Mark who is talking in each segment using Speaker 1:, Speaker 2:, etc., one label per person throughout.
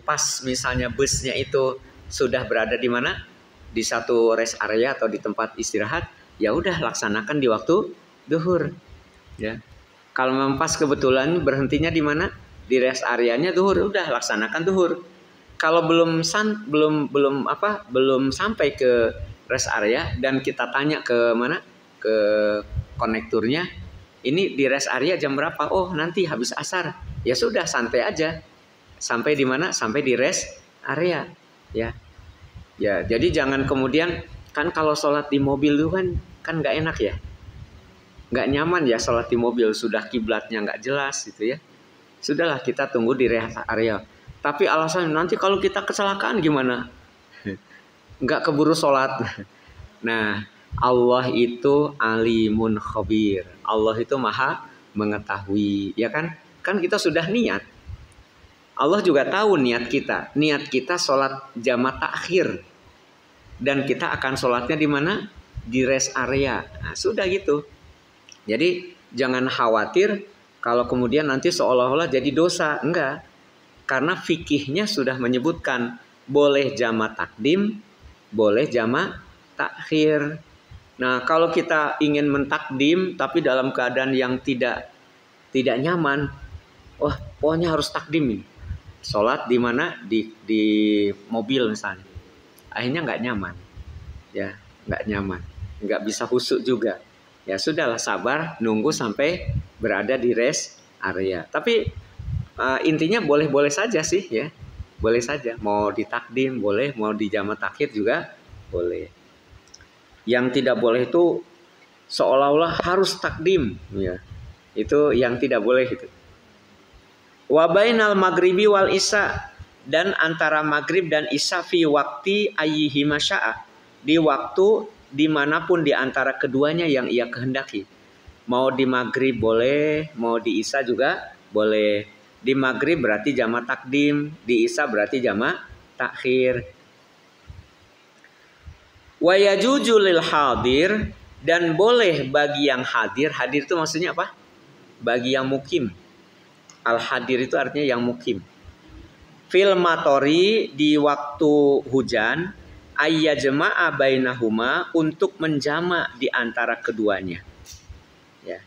Speaker 1: pas misalnya busnya itu sudah berada di mana, di satu rest area atau di tempat istirahat, ya udah laksanakan di waktu duhur. Ya, kalau memang pas kebetulan berhentinya di mana, di rest areanya duhur, udah laksanakan duhur. Kalau belum sampai ke rest area dan kita tanya ke mana, ke konekturnya, ini di rest area jam berapa? Oh nanti habis asar. Ya sudah, santai aja. Sampai di mana? Sampai di rest area. Ya, ya. Jadi jangan kemudian, kan kalau sholat di mobil itu kan nggak enak ya, nggak nyaman ya sholat di mobil. Sudah kiblatnya nggak jelas gitu ya. Sudahlah, kita tunggu di rest area. Tapi alasan nanti kalau kita kecelakaan gimana? Nggak keburu sholat. Nah, Allah itu alimun khabir. Allah itu maha mengetahui, ya kan? Kan kita sudah niat. Allah juga tahu niat kita. Niat kita sholat jamaah takhir. Dan kita akan sholatnya di mana? Di rest area. Nah, sudah gitu. Jadi jangan khawatir kalau kemudian nanti seolah-olah jadi dosa. Enggak. Karena fikihnya sudah menyebutkan boleh jamaah takdim, boleh jamaah takhir. Nah, kalau kita ingin mentakdim tapi dalam keadaan yang tidak nyaman, wah pokoknya harus takdim ini. Sholat di mana? Di mobil misalnya. Akhirnya nggak nyaman, ya nggak nyaman, nggak bisa khusyuk juga. Ya sudahlah, sabar, nunggu sampai berada di rest area. Tapi intinya boleh-boleh saja sih ya, boleh saja. Mau ditakdim boleh, mau di jamaah takhir juga boleh. Yang tidak boleh itu seolah-olah harus takdim, ya. Itu yang tidak boleh itu. Wa bainal maghribi wal isya, dan antara maghrib dan isya fi waqti ayyihi masya'a, di waktu dimanapun di antara keduanya yang ia kehendaki. Mau di maghrib boleh, mau di isya juga boleh. Di maghrib berarti jamaah takdim, di isya berarti jamaah takhir. Wa yajuju lil hadir, dan boleh bagi yang hadir. Hadir itu maksudnya apa? Bagi yang mukim. Al hadir itu artinya yang mukim. Fil matori, di waktu hujan, ayyajma'a bainahuma, untuk menjama di antara keduanya. Ya.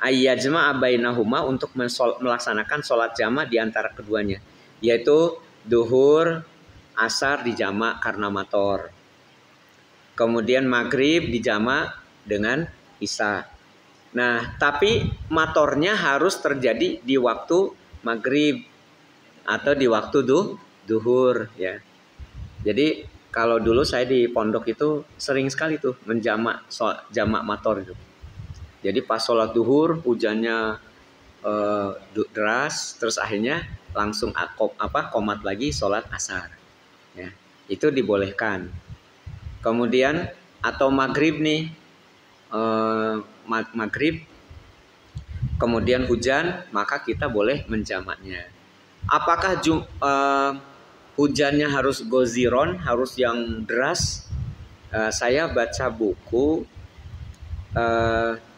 Speaker 1: Ayyajma'a bainahuma, untuk melaksanakan sholat jama di antara keduanya, yaitu duhur, asar dijama karena mator. Kemudian maghrib dijama dengan isya. Nah, tapi matornya harus terjadi di waktu maghrib atau di waktu duhur, ya. Jadi kalau dulu saya di pondok itu sering sekali tuh menjamak jamak mator itu. Jadi pas sholat duhur hujannya deras, terus akhirnya langsung komat lagi sholat asar. Ya, itu dibolehkan. Kemudian atau maghrib nih, maghrib kemudian hujan, maka kita boleh menjamaknya. Apakah hujannya harus goziron, harus yang deras? Saya baca buku,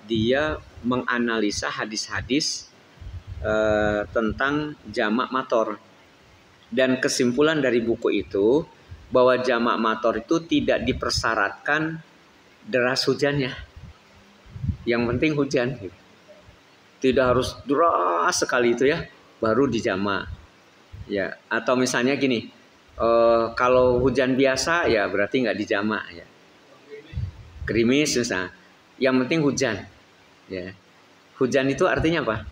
Speaker 1: dia menganalisa hadis-hadis tentang jamak mator, dan kesimpulan dari buku itu bahwa jamak mator itu tidak dipersyaratkan deras hujannya. Yang penting hujan. Tidak harus deras sekali itu ya, baru dijamak. Ya, atau misalnya gini, kalau hujan biasa ya berarti nggak dijamak ya. Gerimis misalnya. Yang penting hujan. Ya. Hujan itu artinya apa?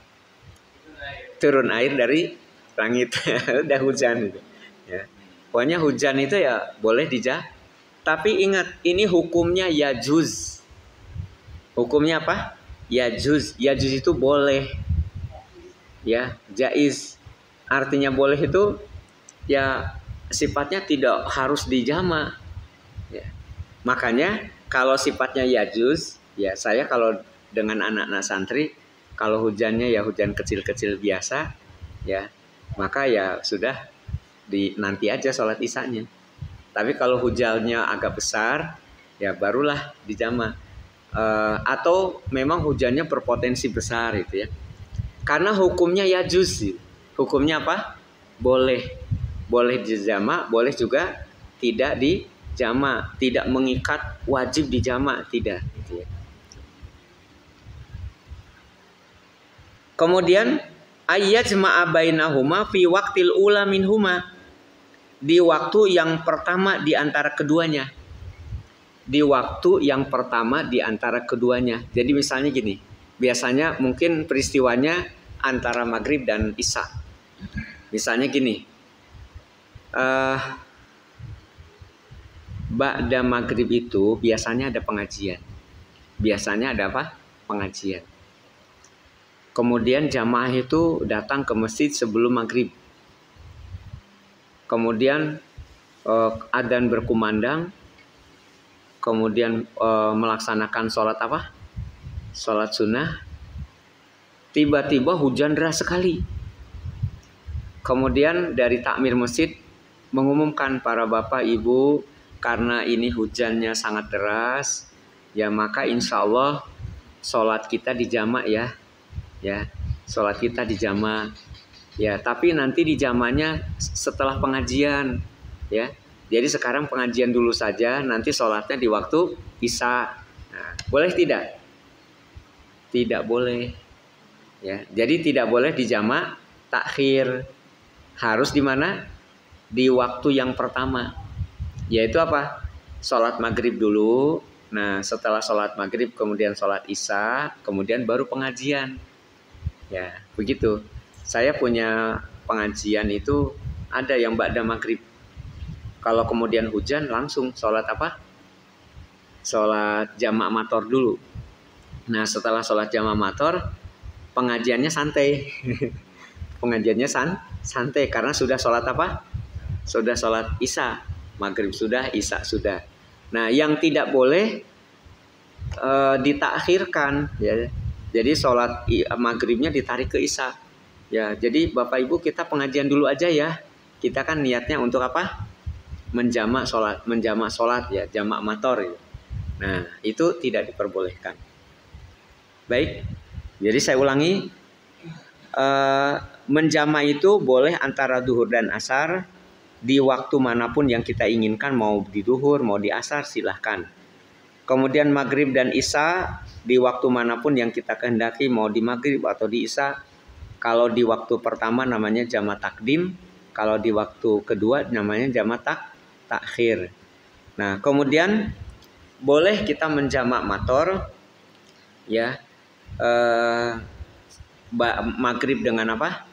Speaker 1: Turun air dari langit. Udah hujan gitu. Ya. Pokoknya hujan itu ya boleh tapi ingat, ini hukumnya yajuz. Hukumnya apa? Yajuz. Yajuz itu boleh. Ya, jaiz. Artinya boleh itu ya sifatnya tidak harus dijama. Ya. Makanya kalau sifatnya yajuz, ya saya kalau dengan anak-anak santri, kalau hujannya ya hujan kecil-kecil biasa, ya maka ya sudah nanti aja sholat isyanya. Tapi kalau hujannya agak besar, ya barulah dijama. Atau memang hujannya berpotensi besar itu ya. Karena hukumnya yajuz. Hukumnya apa? Boleh. boleh dijamak, boleh juga tidak dijamak, tidak mengikat wajib dijamak, tidak. Gitu ya. Kemudian ayyajma'a bainahuma fi waqtil ula minhuma, di waktu yang pertama di antara keduanya. Di waktu yang pertama di antara keduanya. Jadi misalnya gini, biasanya mungkin peristiwanya antara maghrib dan isya. Misalnya gini, ba'da maghrib itu biasanya ada pengajian. Biasanya ada apa? Pengajian. Kemudian jamaah itu datang ke masjid sebelum maghrib. Kemudian adzan berkumandang. Kemudian melaksanakan sholat apa? Sholat sunnah. Tiba-tiba hujan deras sekali. Kemudian dari takmir masjid mengumumkan, para bapak ibu, karena ini hujannya sangat deras, ya maka insya Allah sholat kita dijamak ya. Ya, sholat kita dijamak. Ya, tapi nanti dijamaknya setelah pengajian. Ya. Jadi sekarang pengajian dulu saja, nanti sholatnya di waktu isya. Nah, boleh tidak? Tidak boleh. Ya, jadi tidak boleh dijamak takhir. Harus di mana? Di waktu yang pertama. Yaitu apa? Sholat maghrib dulu. Nah, setelah sholat maghrib kemudian sholat isya, kemudian baru pengajian. Ya, begitu. Saya punya pengajian itu ada yang ba'da maghrib. Kalau kemudian hujan langsung sholat apa? Sholat jamak mator dulu. Nah setelah sholat jamak mator, pengajiannya santai. Pengajiannya santai karena sudah sholat apa? Sudah sholat isya. Maghrib sudah, isya sudah. Nah yang tidak boleh ditakhirkan. Ya. Jadi sholat maghribnya ditarik ke isya. Ya, jadi bapak ibu kita pengajian dulu aja ya. Kita kan niatnya untuk apa? Menjamak sholat ya, jamak mator ya. Nah itu tidak diperbolehkan. Baik, jadi saya ulangi, menjamak itu boleh antara duhur dan asar di waktu manapun yang kita inginkan, mau di duhur mau di asar silahkan. Kemudian maghrib dan isya di waktu manapun yang kita kehendaki, mau di maghrib atau di isya. Kalau di waktu pertama namanya jamak takdim, kalau di waktu kedua namanya jamak takhir. Nah, kemudian boleh kita menjamak mator ya, maghrib dengan apa?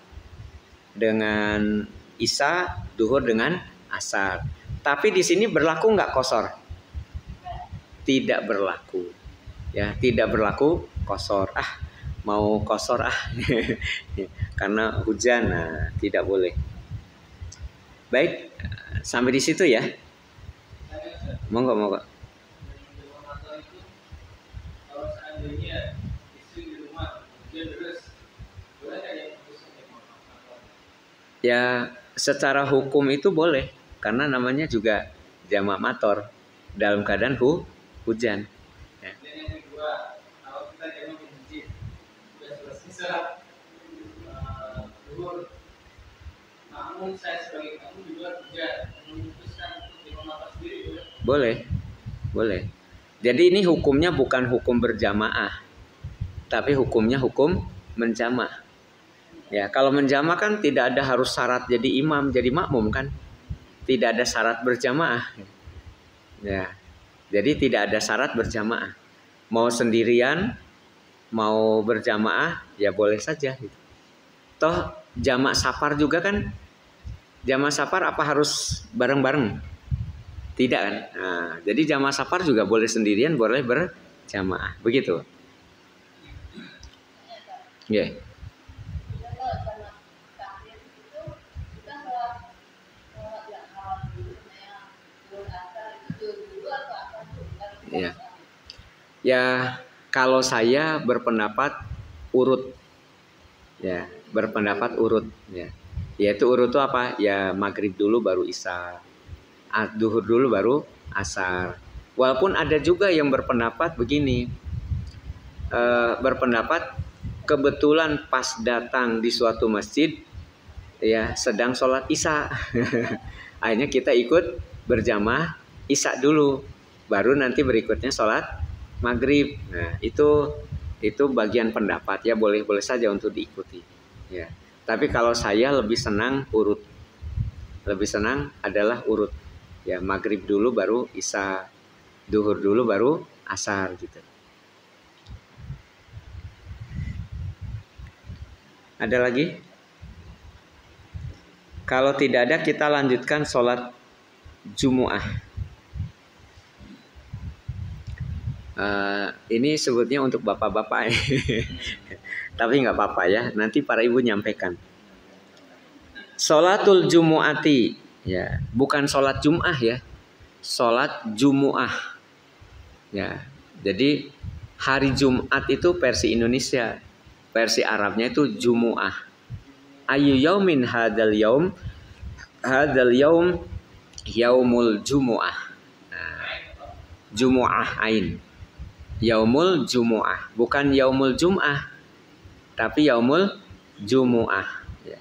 Speaker 1: Dengan isya, duhur dengan asar. Tapi di sini berlaku nggak qashar? Tidak berlaku. Ya, tidak berlaku qashar. Mau qashar karena hujan, nah, tidak boleh. Baik, sampai di situ ya. Monggo. Ya, secara hukum itu boleh karena namanya juga jamak mator dalam keadaan hujan. Ya. Namun saya sebagai kamu juga tidak memutuskan untuk dimakan sendiri, boleh. Jadi ini hukumnya bukan hukum berjamaah, tapi hukumnya hukum menjamak. Ya, kalau menjamak kan tidak ada harus syarat jadi imam, jadi makmum kan, tidak ada syarat berjamaah. Ya, jadi tidak ada syarat berjamaah. Mau sendirian, mau berjamaah, ya boleh saja. Toh jamak safar juga kan. Jamak safar apa harus bareng-bareng? Tidak kan? Nah, jadi jamak safar juga boleh sendirian, boleh berjamaah. Begitu. Ya. Yeah. Ya. Ya, kalau saya berpendapat urut. Ya, berpendapat urut ya. Yaitu urut itu apa? Ya maghrib dulu baru isya, duhur dulu baru asar. Walaupun ada juga yang berpendapat begini, berpendapat kebetulan pas datang di suatu masjid ya sedang sholat isya. Akhirnya kita ikut berjamaah isya dulu, baru nanti berikutnya sholat maghrib. Nah itu bagian pendapat ya, boleh saja untuk diikuti. Ya. Tapi kalau saya lebih senang urut, lebih senang adalah urut. Ya maghrib dulu baru isya, duhur dulu baru asar gitu. Ada lagi? Kalau tidak ada kita lanjutkan sholat Jumu'ah. Ini sebutnya untuk bapak-bapak. Tapi nggak apa-apa ya, nanti para ibu nyampaikan. Sholatul Jumu'ati, ya, bukan sholat Jum'ah ya, sholat Jumu'ah. Ya, jadi hari Jumat itu versi Indonesia, versi Arabnya itu Jumu'ah. Ayu yaumin hadal yaum, hadal yaum yaumul Jumu'ah. Nah, Jumu'ah ain, yaumul Jumu'ah, bukan yaumul Jum'ah, tapi yaumul Jumu'ah. Ya.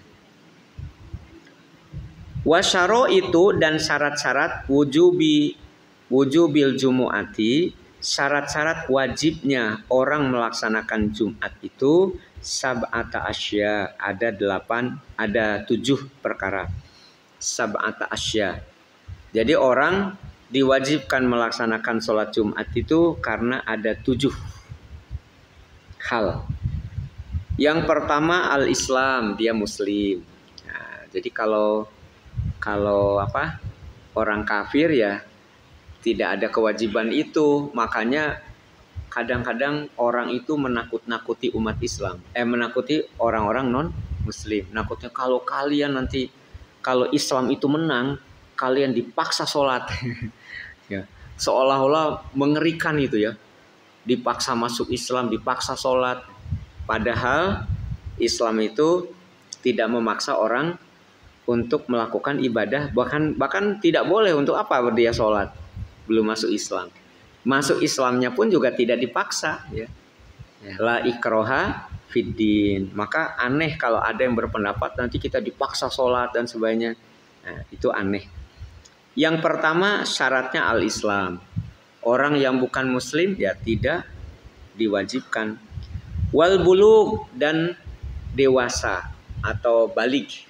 Speaker 1: Wasyaro itu dan syarat-syarat wujubil Jumu'ati, syarat-syarat wajibnya orang melaksanakan Jumat itu sab'ata asya, ada 7 perkara. Sab'ata asya. Jadi orang diwajibkan melaksanakan sholat Jumat itu karena ada 7 hal. Yang pertama al-Islam, dia Muslim. Nah, jadi kalau orang kafir ya tidak ada kewajiban itu, makanya kadang-kadang orang itu menakut-nakuti umat Islam, menakuti orang-orang non Muslim. Nakutnya kalau kalian nanti kalau Islam itu menang, kalian dipaksa sholat. Ya, seolah-olah mengerikan itu ya, dipaksa masuk Islam, dipaksa sholat. Padahal Islam itu tidak memaksa orang untuk melakukan ibadah, bahkan tidak boleh untuk apa dia sholat belum masuk Islam. Masuk Islamnya pun juga tidak dipaksa ya. La ikroha fiddin. Maka aneh kalau ada yang berpendapat nanti kita dipaksa sholat dan sebagainya. Nah, itu aneh. Yang pertama syaratnya al-Islam. Orang yang bukan Muslim ya tidak diwajibkan. Wal bulugh, dan dewasa atau balik.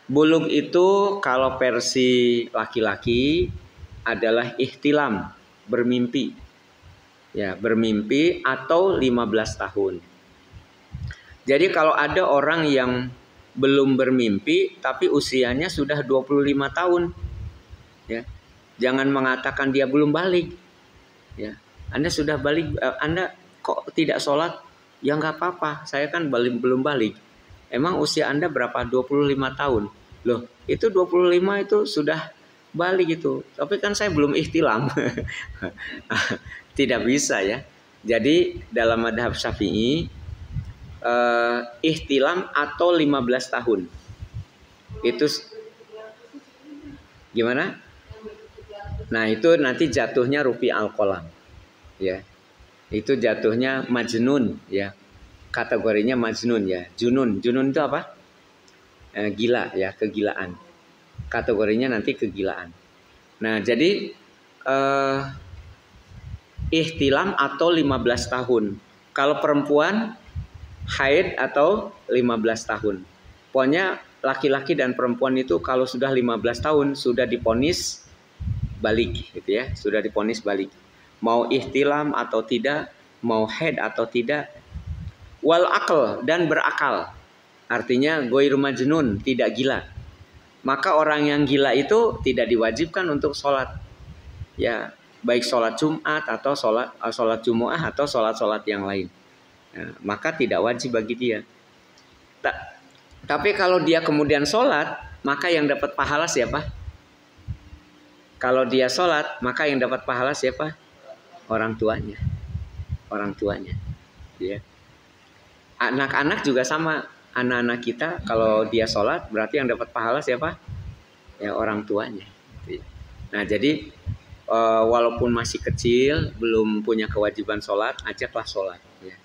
Speaker 1: Bulugh itu kalau versi laki-laki adalah ihtilam, bermimpi. Ya, bermimpi atau 15 tahun. Jadi kalau ada orang yang belum bermimpi tapi usianya sudah 25 tahun. Ya. Jangan mengatakan dia belum balik. Ya. Anda sudah balik, Anda kok tidak sholat? Ya nggak apa-apa, saya kan belum balik. Emang usia Anda berapa? 25 tahun. Loh, itu 25 itu sudah balik itu. Tapi kan saya belum ihtilam. Tidak bisa ya. Jadi dalam madhab Syafi'i, ihtilam atau 15 tahun. Itu gimana? Nah, itu nanti jatuhnya rufi al-qalam. Ya. Itu jatuhnya majnun ya. Kategorinya majnun ya. Junun itu apa? Gila ya, kegilaan. Kategorinya nanti kegilaan. Nah, jadi ihtilam atau 15 tahun. Kalau perempuan haid atau 15 tahun. Pokoknya laki-laki dan perempuan itu kalau sudah 15 tahun sudah diponis balik gitu ya, sudah diponis balik. Mau ihtilam atau tidak, mau haid atau tidak. Wal aql, dan berakal. Artinya goir majnun, tidak gila. Maka orang yang gila itu tidak diwajibkan untuk sholat. Ya, baik sholat Jumat atau sholat Jumu'ah atau sholat yang lain. Nah, maka tidak wajib bagi dia. Tapi kalau dia kemudian sholat, maka yang dapat pahala siapa? Kalau dia sholat, maka yang dapat pahala siapa? Orang tuanya. Orang tuanya. Ya. Anak-anak juga sama. Anak-anak kita kalau dia sholat berarti yang dapat pahala siapa? Ya orang tuanya. Nah jadi walaupun masih kecil belum punya kewajiban sholat, ajaklah sholat. Ya.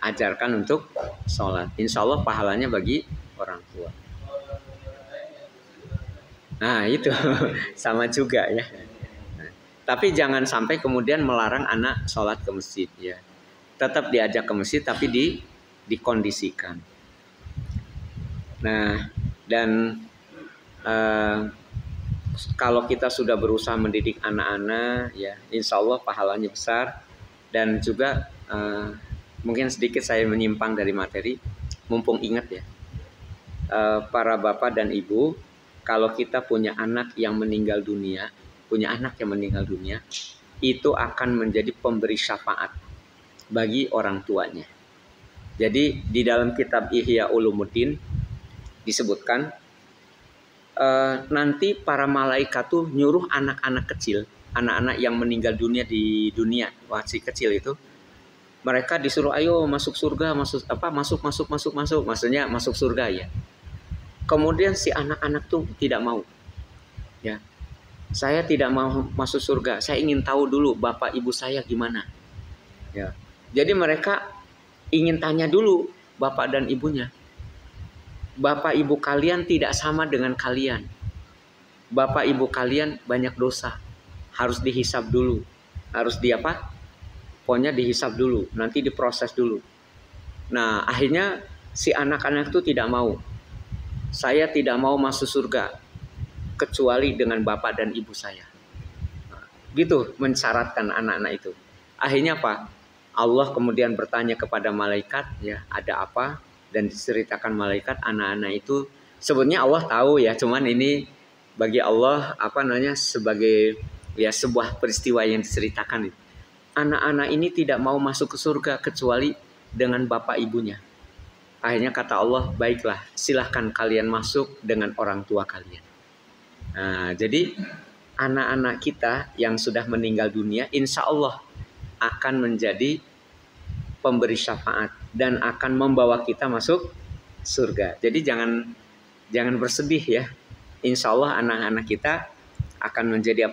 Speaker 1: Ajarkan untuk sholat. Insya Allah pahalanya bagi orang tua. Nah itu sama juga ya. Tapi jangan sampai kemudian melarang anak sholat ke masjid ya. Tetap diajak ke masjid tapi dikondisikan. Nah dan kalau kita sudah berusaha mendidik anak-anak ya, insya Allah pahalanya besar. Dan juga mungkin sedikit saya menyimpang dari materi, mumpung ingat ya, para bapak dan ibu, kalau kita punya anak yang meninggal dunia, itu akan menjadi pemberi syafaat bagi orang tuanya. Jadi di dalam kitab Ihya Ulumuddin disebutkan nanti para malaikat tuh nyuruh anak-anak kecil, anak-anak yang meninggal dunia di dunia masih kecil itu, mereka disuruh ayo masuk surga, masuk, maksudnya masuk surga ya. Kemudian si anak-anak tuh tidak mau. Ya. Saya tidak mau masuk surga. Saya ingin tahu dulu bapak ibu saya gimana. Ya. Jadi mereka ingin tanya dulu bapak dan ibunya. Bapak ibu kalian tidak sama dengan kalian. Bapak ibu kalian banyak dosa. Harus dihisab dulu. Harus pokoknya dihisab dulu, nanti diproses dulu. Nah, akhirnya si anak-anak itu tidak mau. Saya tidak mau masuk surga kecuali dengan bapak dan ibu saya. Gitu mensyaratkan anak-anak itu. Akhirnya apa? Allah kemudian bertanya kepada malaikat, ya, ada apa? Dan diceritakan malaikat anak-anak itu sebenarnya Allah tahu ya, cuman ini bagi Allah sebagai ya sebuah peristiwa yang diceritakan itu. Anak-anak ini tidak mau masuk ke surga kecuali dengan bapak ibunya. Akhirnya kata Allah, baiklah, silahkan kalian masuk dengan orang tua kalian. Nah, jadi anak-anak kita yang sudah meninggal dunia, insya Allah akan menjadi pemberi syafaat dan akan membawa kita masuk surga. Jadi jangan bersedih ya. Insya Allah anak-anak kita akan menjadi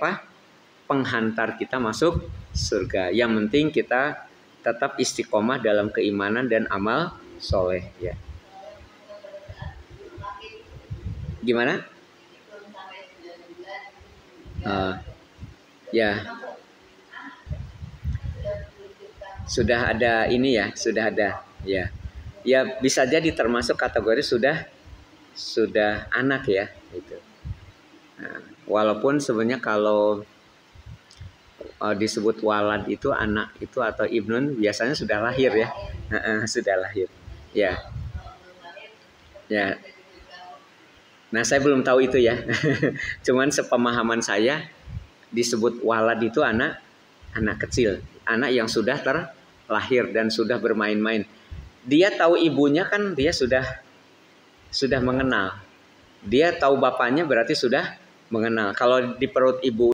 Speaker 1: penghantar kita masuk surga. Yang penting kita tetap istiqomah dalam keimanan dan amal soleh ya. Gimana? Ya. Sudah ada ini ya, sudah ada ya. Ya bisa jadi termasuk kategori sudah anak ya itu. Nah, walaupun sebenarnya kalau disebut walad itu anak itu atau ibnun biasanya sudah lahir ya. Sudah lahir. Ya. Ya. Nah, saya belum tahu itu ya. Cuman sepemahaman saya disebut walad itu anak kecil, anak yang sudah terlahir dan sudah bermain-main. Dia tahu ibunya kan dia sudah mengenal. Dia tahu bapaknya berarti sudah mengenal. Kalau di perut ibu